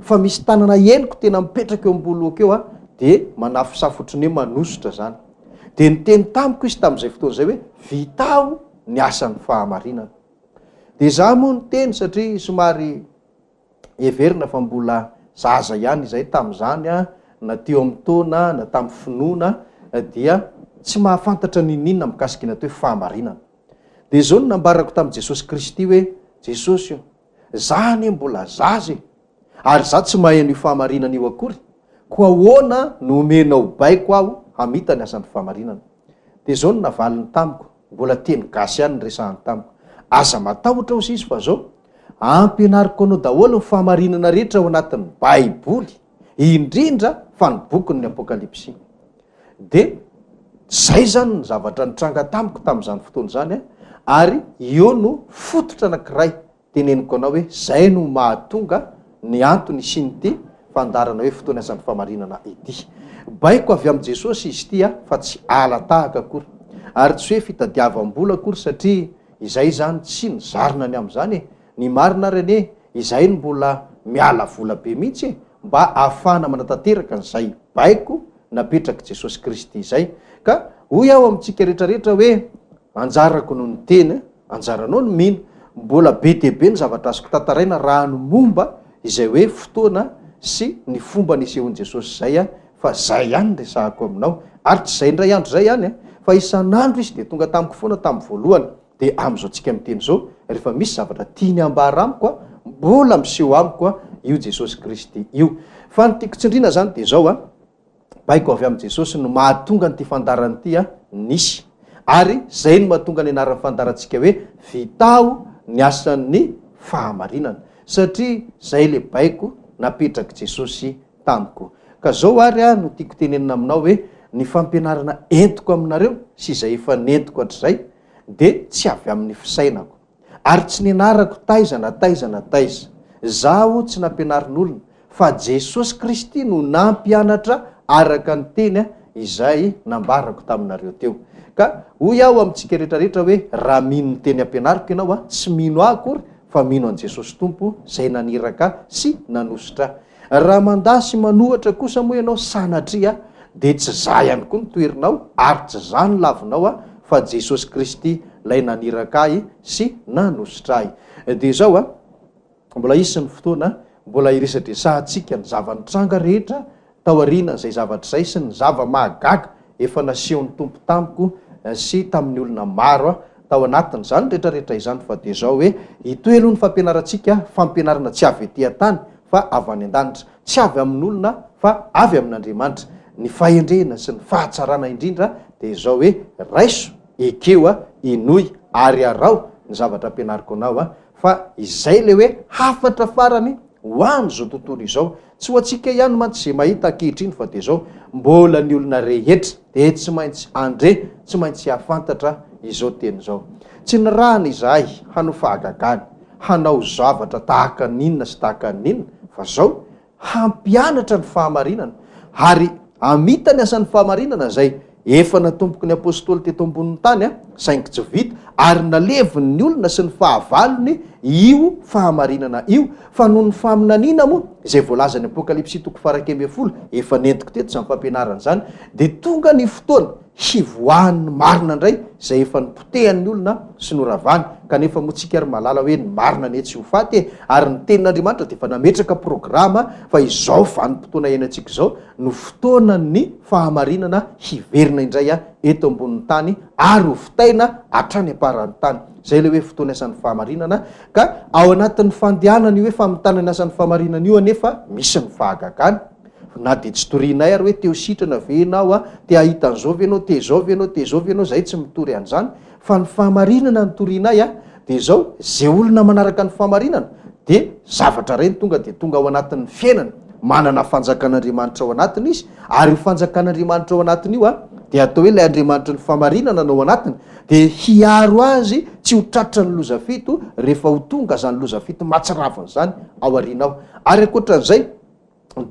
fa misy tanana henoko tena mipetraka eo ambolohako eo dia manafisafotriny hoe manosotra zany. Dia niteny tamiko izy tamin'izay fotoana zay hoe vitao ny asan'ny fahamarinana. Dia za moa niteny satria somary everina fa mbola zaza ihany izay tamin'izany na teo amin'ny taona na tamin'ny finoana dia tsy mahafantatra ninina mikasika ny atao hoe fahamarinana. Dia izao no nambarako tamin'i Jesosy Kristy hoe Jesosy io zany mbola zaza ary za tsy mahay an'io fahamarinana io akory, koa ahoana no omenao baiko aho hamita ny asan'ny fahamarinana. Dia izao no navaliny tamiko, mbola teny gasy ihany ny resahany tamiko. Aza matahotra ozy izy fa zao ampianariko anao daholo ny fahamarinana rehetra ao anatin'ny Baiboly, indrindra fa ny bokin'ny Apokalipsy. Dia zay zany ny zavatra nitranga tamiko tamin'izany fotoana zany ary io no fototra anankiray teneniko anao hoe zay no mahatonga ny antony sy ny ty fandarana hoe fotoana asan'ny fahamarinana ity. Baiko avy amin'i Jesosy izy ity fa tsy alatahaka akory ary tsy hoe fitadiavam-bola akory satria izay zany tsy nizarina ny amin'izany ny marina rene izay no mbola miala vola be mihitsy mba ahafahana manatanteraka n'izay baiko napetraka Jesosy Kristy izay. Ka hoy aho amintsika rehetrarehetra hoe anjarako no ny teny, anjaranao no mino, mbola be dia be ny zavatra azoko tantaraina raha ny momba izay hoe fotoana sy ny fomba nisehon'i Jesosy zay fa zay ihany resahako aminao ary tsy zay indray andro zay ihany fa isan'andro izy dia tonga tamiko foana tamin'ny voalohany. Dia amin'izao tsika miteny zao rehefa misy zavatra tiany ambara amiko mbola miseho amiko io Jesosy Kristy io. Fa ny tiako tsindrina zany dia zao baiko avy amin'i Jesosy no mahatonga nyty fandarany ity nisy ary zay no mahatonga ny anaran'ny fandarantsika hoe vitao ny asan'ny fahamarinana satria zay le baiko napetraka Jesosy tamiko. Ka zao ary no tiako tenenina aminao hoe ny fampianarana entiko aminareo sy izay efa nentiko hatr'izay dia tsy avy amin'ny fisainako ary tsy nianarako taiza. Zaho tsy nampianarin'olona fa Jesosy Kristy no nampianatra araka ny teny izay nambarako taminareo teo. Ka hoy aho amintsika rehetrarehetra hoe raha mino ny teny ampianariko ianao tsy mino aho akory fa mino an' Jesosy Tompo zay naniraka sy nanositra. Raha mandasy manohatra kosa moa ianao sanatria dia tsy za ihany koa ny toerinao ary tsy za ny lavinao fa Jesosy Kristy lay naniraka ahy sy nanositra ahy. Dia zao mbola isy ny fotoana mbola iresadresahantsika ny zava-nitranga rehetra tao aoriana zay zavatra zay sy ny zava-mahagaga efa nasehon'ny Tompo tamiko sy tamin'ny olona maro tao anatin'izany rehetrarehetra izany. Fa dia zao hoe itoelo ny fampianarantsika fampianarana tsy avy etỳ an-tany fa avy any an-danitra, tsy avy amin'olona fa avy amin'Andriamanitra. Ny fahendrena sy ny fahatsarana indrindra dia zao hoe raiso ekeo inoy ary arao ny zavatra ampianariko anao fa izay le hoe hafatra farany ho an'izao tontolo izao. Tsy ho antsika ihany mantsy zay mahita ankehitriny fa dia zao mbola ny olona rehetra dia tsy maintsy andre, tsy maintsy hafantatra izao teny izao. Tsy ny rahana izahay hanao fahagagany, hanao zavatra tahaka ninona sy tahaka ninona fa zao hampianatra ny fahamarinana ary amita ny asan'ny fahamarinana zay efa natomboky ny apôstôly teto ambonin'ny tany saingy tsy vita ary naleviny ny olona sy ny fahavalony io fahamarinana io fa noho ny faminaniana moa izay voalazany Apokalipsy 1:12 efa nentiko teto izany fampianarana zany dia tonga ny fotoana hivoahan'ny marina indray izay efa nipotehan'ny olona sy noravany. Kanefa motsika ary malala hoe ny marina ny tsy ho faty ary ny tenin'Andriamanitra dia efa nametraka programa fa izao vanim-potoana iainantsika izao no fotoana ny fahamarinana hiverina indray eto ambonin'ny tany ary ho fitaina hatrany aparan'ny tany. Zay le hoe fotoana asan'ny fahamarinana. Ka ao anatin'ny fandehanany hoe famitana ny asan'ny fahamarinana io anefa misy ny fahagagany. Na dia tsy torianay ary hoe teo sitrana ve ianao te ahita an'izao ve ianao, te zao ve ianao, te zao ve ianao, zay tsy mitory an'izany fa ny fahamarinana ny torianay dia zao zay olona manaraka ny fahamarinana dia zavatra reny tonga dia tonga ao anatin'ny fiainana manana fanjakan'Andriamanitra ao anatiny izy ary io fanjakan'Andriamanitra ao anatiny io dia atao hoe ilay Andriamanitra ny fahamarinana ao anatiny dia hiaro azy tsy ho tratra ny lozafito rehefa ho tonga zany lozafito matsiraviny zany ao aorianao. Ary ankoatran'izay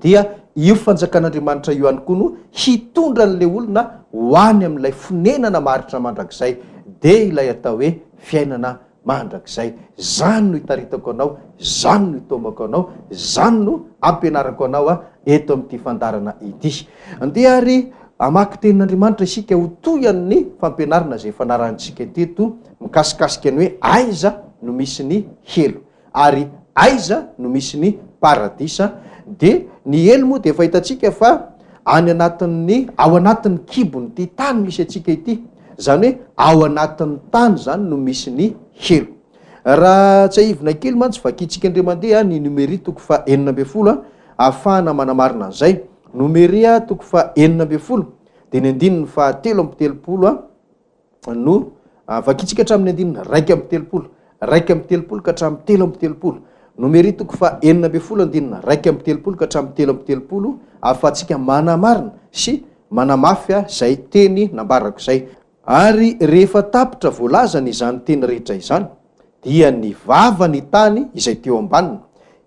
dia io fanjakan'Andriamanitra io ihany koa no hitondra n'le olona ho any amin'ilay fonenana maharitra mandrakizay dia ilay atao hoe fiainana mandrakizay. Zany no hitaritako anao, zany no hitomako anao, zany no ampianarako anao eto amin'ity fandarana ity. Andeha ary amaky tenin'Andriamanitra isika ho toyan'ny fampianarana zay fanarantsika teto mikasikasika ny hoe aiza no misy ny helo ary aiza no misy ny paradisa. De ny elo moa de efa hitantsika fa any anatin'ny ao anatin'ny kibony ty tany misy atsika ity, zany hoe ao anatin'ny tany zany no misy ny helo. Raha tsy ahivina kely mantsy vakitsika indray mandeha ny numéri toko fa 40 ahafahana manamarina an'izay. Numéri toko fa 40 de ny andininy fa 7 no vakitsika hatramin'ny andininy 1 ka hatramin'ny 7 numéri toko fa 40 andinina 1 ka hatramin'ny 7 ahafahantsika manamarina sy manamafy zay teny nambarako zay. Ary rehefa tapitra voalazany izany teny rehetra izany dia ny vava ny tany izay teo ambaniny,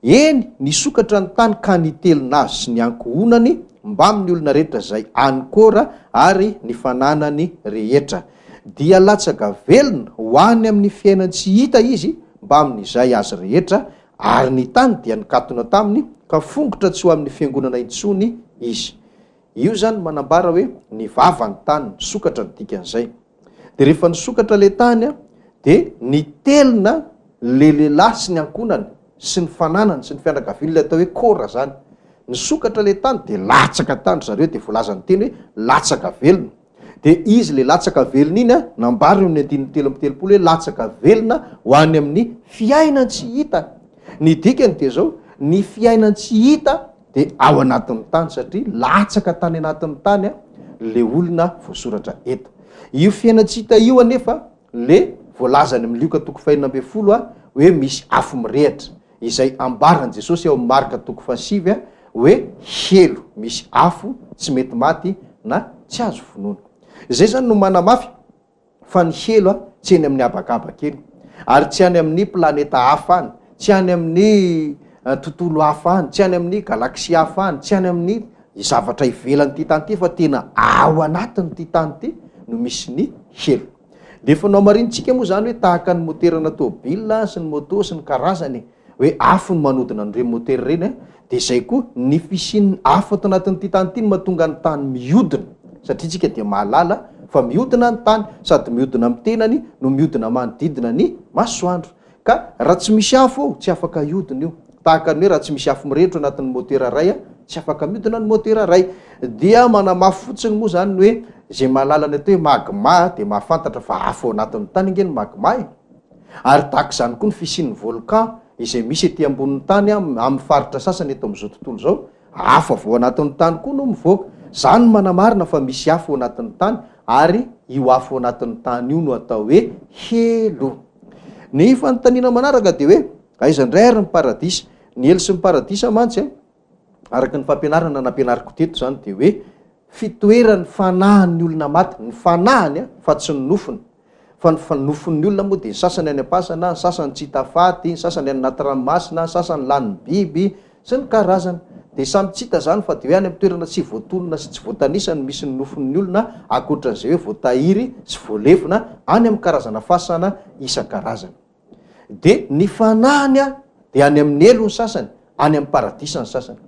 eny nisokatra ny tany ka nitelina azy sy ny ankohonany mba amin'ny olona rehetra zay anykora ary ny fananany rehetra, dia latsaka velona ho any amin'ny fiainany tsy hita izy mba amin'izay azy rehetra, ary ny tany dia nikatona taminy ka fongotra tsy ho amin'ny fiangonana intsony izy. Io zany manambara hoe ny vava ny tany nisokatra ny dikan'izay. De rehefa nisokatra le tany de nitelina le lehilahy sy ny ankonany sy ny fananany sy ny fianakaviany atao hoe kora zany. Nisokatra le tany de latsaka tany zareo, de voalazany teny hoe latsaka velona. De izy le latsaka velona iny nambara eo amin'ny andininy 7 hoe latsaka velona ho any amin'ny fiainan tsy hita. Ny dikany de zao, ny fiainan tsy hita de ao anatin'ny tany satria latsaka tany anatin'ny tany le olona voasoratra eto. Io fiainatsy hita io anefa le voalazany amin'ny Lioka toko fa 40 hoe misy afo mirehatra, izay ambaran Jesosy ao amin'ny Marka toko fa 7 hoe helo, misy afo tsy mety maty na tsy azo finoana. Zay zany no manamafy fa ny helo tsy eny amin'ny abakabaka eny ary tsy any amin'ny planeta hafa any, tsy any amin'ny tontolo hafa any, tsy any amin'ny galaksia hafa any, tsy any amin'ny zavatra ivelany ty tany ty, fa tena ao anatiny ty tany ty no misy ny helo. De efa nao marinitsika moa zany hoe tahaka ny moterana tôbila sy ny moto sy ny karazany hoe afo ny manodina an'ireny motera reny de zay koa ny fisian'ny afo ato anatin'ity tany ty no mahatonga ny tany miodina, satria tsika de mahalala fa miodina ny tany sady miodina amin'ny tenany no miodina manodidina ny masoandro, ka raha tsy misy afo tsy afaka iodina io. Tahaka ny hoe raha tsy misy afo mirehitra anatin'ny motera ray tsy afaka miodina ny motera ray. Dia manamafy fotsiny moa zany ny hoe zay mahalala ny atao hoe magma de mahafantatra fa afo anatin'ny tany ingeny magma ary tahaka zany koa ny fisian'ny volcan izay misy ety ambonin'ny tany amin'ny faritra sasany eto amin'izao tontolo zao, afo avao anatin'ny tany koa no mivoaka. Zany manamarina fa misy afo anatin'ny tany ary io afo anatin'ny tany io no atao hoe helo. Ny fanontaniana manaraka de hoe aiza indray ary ny paradisa? Ny elo sy ny paradisa mantsy araka ny fampianarana nampianariko teto zany de hoe fitoerany fanahan'ny olona maty, ny fanahany fa tsy ny nofony. Fa ny nofon'ny olona moa de sasany any am-pasana, sasany tsy hita faty, sasany any anaty ranomasina, sasany lan'ny biby sy ny karazany. De samy tsy hita zany fa de hoe any amin'ny toerana tsy voatonona sy tsy voatanisany misy ny nofon'ny olona, akoatran'izay hoe voatahiry sy voalefina any amin'ny karazana fasana isan-karazany. De ny fanahany de any amin'ny elo ny sasany, any amin'ny paradisa ny sasany.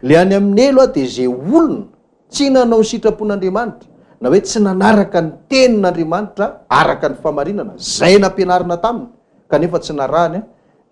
Le any amin'ny elo de zay olona tsy nanao sitrapon'Andriamanitra na hoe tsy nanaraka ny tenin'Andriamanitra araka ny famarinana zay nampianarina taminy kanefa tsy narahany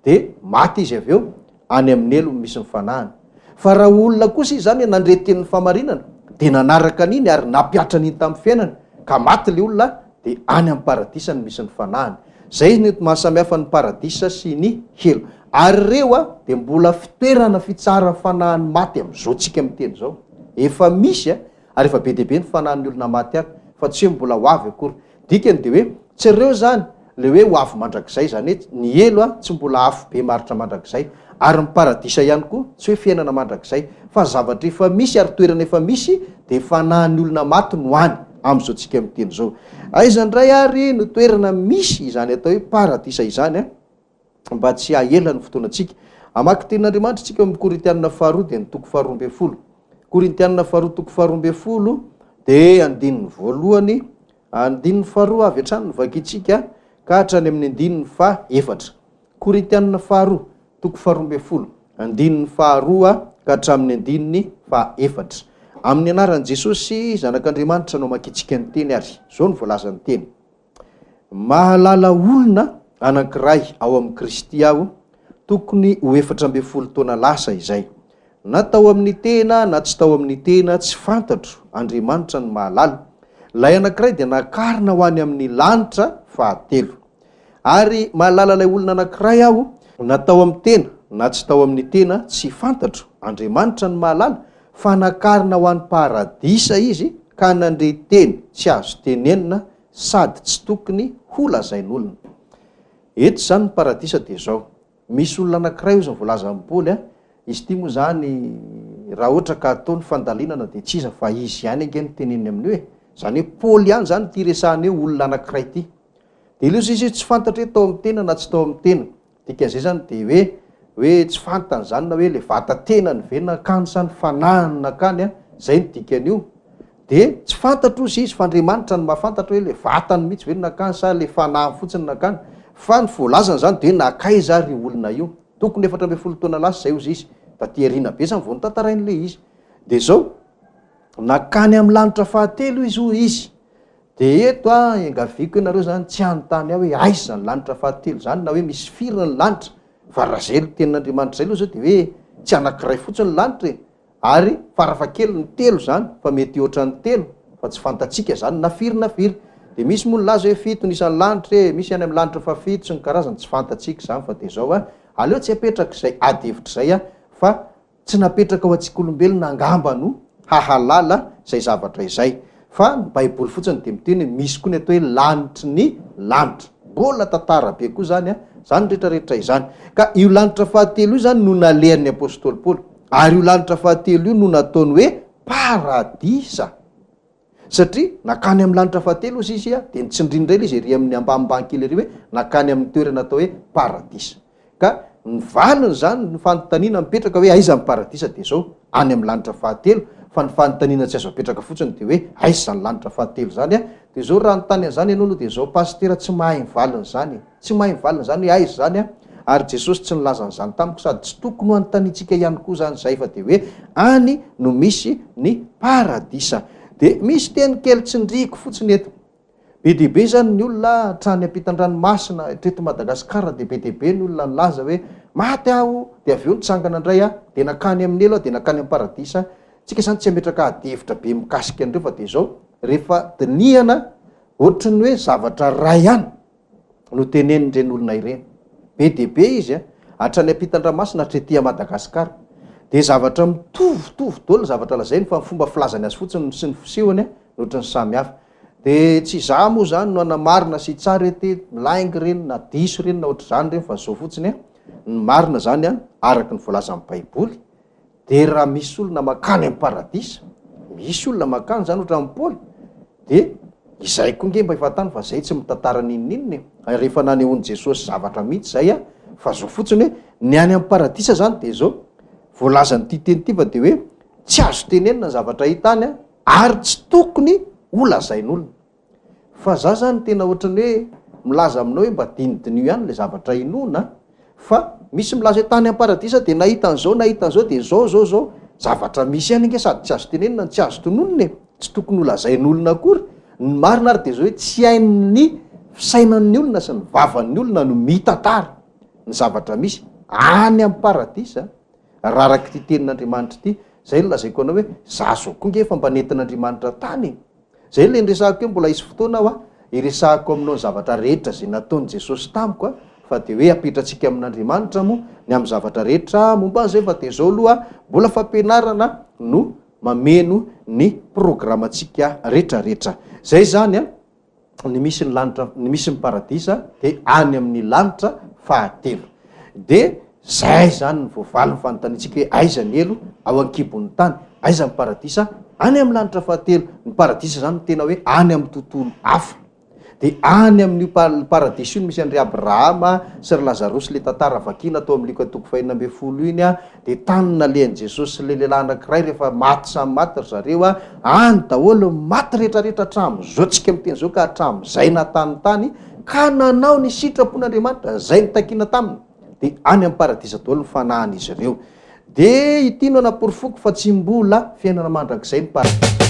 de maty izy avy eo, any amin'ny elo misy ny fanahany. Fa raha olona kosa izy zany nandre tenin'ny famarinana de nanaraka an'iny ary nampiatra an'iny tamin'ny fiainany ka maty le olona de any amin'ny paradisa ny misy ny fanahany. Zay ny mahasamihafa ny paradisa sy ny helo. Ary reo de mbola fitoerana fitsara fanahan'ny maty am'izao tsika amin'ny teny zao. Efa misy ary efa be deabe ny fanahan'ny olona maty ary fa tsy hoe mbola ho avy akory. Dikany de hoe tsy reo zany le hoe ho avy mandrakizay, zany hoe ny elo tsy mbola afo be maritra mandrakizay ary ny paradisa ihany koa tsy hoe fiainana mandrakizay fa zavatra efa misy ary toerana efa misy de fanahan'ny olona maty no any am'izao tsika amin'ny teny zao. Aiza indray ary no toerana misy izany atao hoe paradisa izany mba tsy haela ny fotoanantsika. Amaky tenin'Andriamanitra tsika amin'ny Korintianina 2 de ny toko 12. Korintianina 2 toko 12 de andininy voalohany andininy 2 avy hatrany ny vakitsika ka hatrany amin'ny 14. Koritianina 2 toko 12 2 ka hatramin'ny 14. Amin'ny anaran'i Jesosy zanak'Andriamanitra no makitsika ny teny ary zao ny voalazany teny. Mahalala olona anankiray ao amin'ny Kristy aho, tokony ho 14 taona lasa izay. Na tao amin'ny tena na tsy tao amin'ny tena tsy fantatro, Andriamanitra ny mahalala. Lay anankiray dia nakarina ho any amin'ny lanitra 7. Ary mahalala lay olona anankiray aho, na tao amin'ny tena na tsy tao amin'ny tena tsy fantatro, Andriamanitra ny mahalala, fa nakarina ho any paradisa izy ka nandre teny tsy azo tenenina sady tsy tokony ho lazain'olona. Eto zany ny paradisa dia zao. Misy olona anankiray izy voalaza amin'ny Paoly, izy ity moa zany raha ohatra ka ataony fandalinana dia tsy iza fa izy ihany ange ny teneniny amin'ny hoe, zany hoe Paoly ihany zany ty resahany hoe olona anankiray ty. Dia ilay izy tsy fantatra hoe tao amin'ny tena na tsy tao amin'ny tena. Dikan'izay zany dia hoe tsy fantany zany na hoe le vata tena ny ve nakany sa ny fanahy nakany, zay ny dikan'io. Dia tsy fantatro izy fa Andriamanitra ny mahafantatra hoe le vatany mihitsy ve nakany sa le fanahy fotsiny nakany. Fa ny voalazany zany dia nakaiza ary olona io. Tokony 14 taona lasa zay ozy izy. Taty aoriana be zany vao notantarain'le izy. Dia zao nakany amin'ny lanitra 7 izy hoy izy. Dia eto engaviko ianareo zany tsy anontany aho hoe aiza zany lanitra 7 zany na hoe misy firy ny lanitra. Fa raha zay ny tenin'Andriamanitra zay aloha zao dia hoe tsy anankiray fotsiny lanitra ary farafakely ny 3 zany fa mety oatra ny 3 fa tsy fantatsika zany na firy na firy. Dia misy moa ny laza hoe 7 isan'ny lanitra, misy any amin'ny lanitra 7 sy ny karazany tsy fantatsika zany. Fa dia zao aleo tsy apetraka izay ady hevitra zay fa tsy napetraka ao antsika olombelona angamba no hahalala izay zavatra izay. Fa ny Baiboly fotsiny dia miteny misy koa ny atao hoe lanitry ny lanitra. Mbola tantara be koa zany zany rehetrarehetra izany. Ka io lanitra 7 io zany no nalehan'ny apôstôly Paoly. Ary io lanitra 7 io no nataony hoe paradisa. Satria nakany amin'ny lanitra 7 izy dia nitsindrindra izy ery amin'ny ambanimbany kely ery hoe nakany amin'ny toerana atao hoe paradisa. Ka ny valiny zany ny fanontaniana mipetraka hoe aiza ny paradisa dia zao any amin'ny lanitra 7. Fa ny fanontaniana tsy azo apetraka fotsiny dia hoe aiza zany lanitra 7 zany dia zao raha nytany an'izany ianao dia zao pastera tsy mahay mivaliny zany. Tsy mahay mivaliny zany hoe aiza zany ary Jesosy tsy nilaza an'izany tamiko sady tsy tokony ho anontaniantsika ihany koa zany zay fa dia hoe any no misy ny paradisa. Dia misy teny kely tsindriko fotsiny eto. Be dehibe zany ny olona trany ampitan-dranomasina treto Madagasikara dia be dehibe ny olona nilaza hoe maty aho dia avy eo nitsangana indray dia nakany amin'ny elo dia nakany amin'ny paradisa. Tsika zany tsy ametraka ady hevitra be mikasika an'ireo fa dia zao rehefa dinihana ohatrany hoe zavatra ray ihany no tenenin'ireny olona ireny. Be dehibe izy hatrany ampitan-dranomasina hatretỳ Madagasikara. Dia zavatra mitovitovy daholo zavatra lazainy fa fomba filazany azy fotsiny sy ny fisehony ohatrany samy hafa. Dia tsy izaho moa zany no anamarina sy tsara ety milaingy reny na diso reny na ohatra zany reny fa zao fotsiny ny marina zany araka ny voalaza amin'ny Baiboly. Dia raha misy olona makany amin'ny paradisa, misy olona makany zany ohatra amin'ny Paoly, dia izay koa nge mba efa tany fa zay tsy mitantara ninnininy rehefa nanehoan'i Jesosy zavatra mihitsy zay fa zao fotsiny hoe ny any amin'ny paradisa zany dia zao voalazan'ity teny ity fa dia hoe tsy azo tenenina zavatra hitany ary tsy tokony ho lazain'olona. Fa za zany tena ohatrany hoe milaza aminao hoe mba dinidinio ihany le zavatra inona. Fa misy milaza hoe tany amin'ny paradisa dia nahitan'izao dia zao zavatra misy ihany nge sady tsy azo tenenina tsy azo tononona tsy tokony ho lazain'olona akory. Ny marina ary dia zao hoe tsy hain'ny fisainan'ny olona sy ny vavan'ny olona no mitantara ny zavatra misy any amin'ny paradisa. Raha araka ty tenin'Andriamanitra ity zay no lazaiko anao hoe za zao koa nge efa mba nentin'Andriamanitra tany. Zay le niresahako hoe mbola isy fotoana aho iresahako aminao ny zavatra rehetra zay nataon'i Jesosy tamiko fa dia hoe apetratsika amin'Andriamanitra moa ny amin'ny zavatra rehetra momba an'izay fa dia zao aloha mbola fampianarana no mameno ny programantsika rehetrarehetra. Zay zany ny misy ny lanitra ny misy ny paradisa dia any amin'ny lanitra 7. Dia zay zany ny voavaly ny fanontaniantsika hoe aiza ny elo ao ankibon'ny tany, aiza ny paradisa any amin'ny lanitra 7. Ny paradisa zany tena hoe any amin'ny tontolo hafa. Dia any amin'ny paradisa io no misy an'ry Abrahama sy ry Lazarosy le tantara vakina atao amin'ny Luka 4:20 iny dia tany nalehan'i Jesosy le lehilahy anankiray rehefa maty samy maty ry zareo any daholo maty rehetrarehetra hatramin'izao tsika miteny zao ka hatramin'izay natany tany ka nanao ny sitrapon'Andriamanitra zay nitakiana taminy dia any amin'ny paradisa daholo ny fanahan'izy ireo. Dia ity no naporifoky fa tsy mbola fiainana mandrakizay ny paradisa.